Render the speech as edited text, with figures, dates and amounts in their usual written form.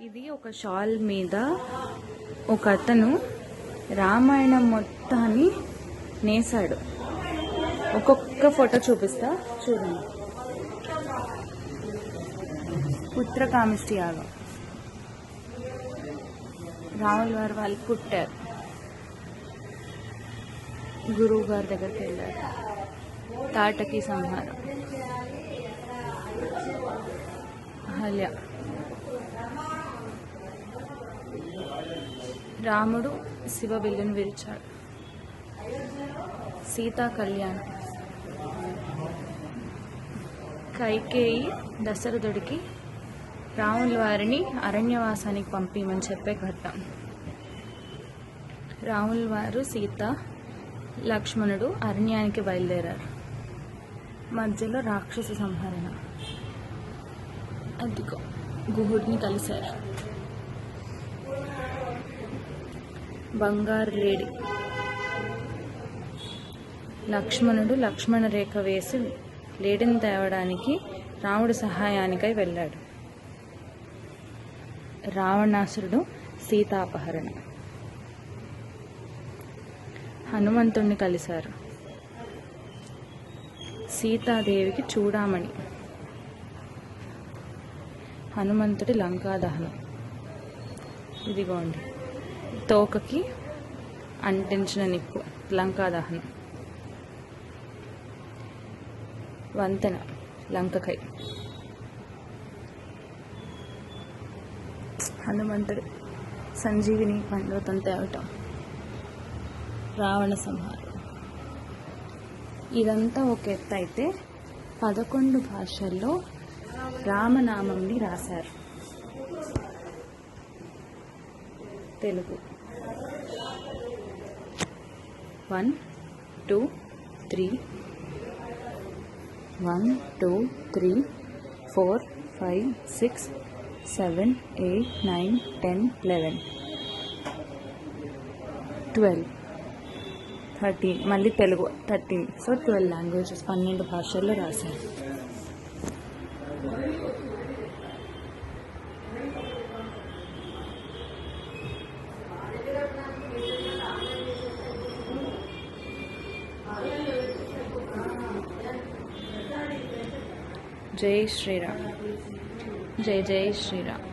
ఇది ఒక షాల్ మీద ఒక అతను రామాయణం మొత్తాన్ని నేసాడు. ఒక్కొక్క ఫోటో చూపిస్తా చూడండి. పుత్రకామిష్టి యాగం, రాముల వారు వాళ్ళు పుట్టారు, గురువు గారి దగ్గరికి వెళ్ళారు, తాటకి సంహారం, అహల్య, రాముడు శివ విల్లును విరిచాడు, సీతా కళ్యాణం, కైకేయి దశరథుడికి రాముల వారిని అరణ్యవాసానికి పంపిమని చెప్పే ఘట్టం, రాముల వారు సీత లక్ష్మణుడు అరణ్యానికి బయలుదేరారు, మధ్యలో రాక్షస సంహరణ, అదిగో గుహుడిని కలిశారు, బంగారు లేడి, లక్ష్మణుడు లక్ష్మణ రేఖ వేసి లేడిని తేవడానికి రాముడి సహాయానికై వెళ్ళాడు, రావణాసురుడు సీతాపహరణ, హనుమంతుణ్ణి కలిశారు, సీతాదేవికి చూడామణి, హనుమంతుడి లంకా దహనం, ఇదిగోండి తోకకి అంటించిన నిప్పు లంకా దహనం, వంతెన లంకకై, హనుమంతుడు సంజీవిని పర్వతం తేవటం, రావణ సంహారం. ఇదంతా ఒక ఎత్తు అయితే 11 భాషల్లో రామనామంని రాశారు. తెలుగు 1 2 3 1 2 3 4 5 6 7 8 9 10 11 12 13 మళ్ళీ తెలుగు 13. సో 12 లాంగ్వేజెస్ 12 భాషల్లో రాశారు. జై శ్రీరామ్, జై జై శ్రీరామ్.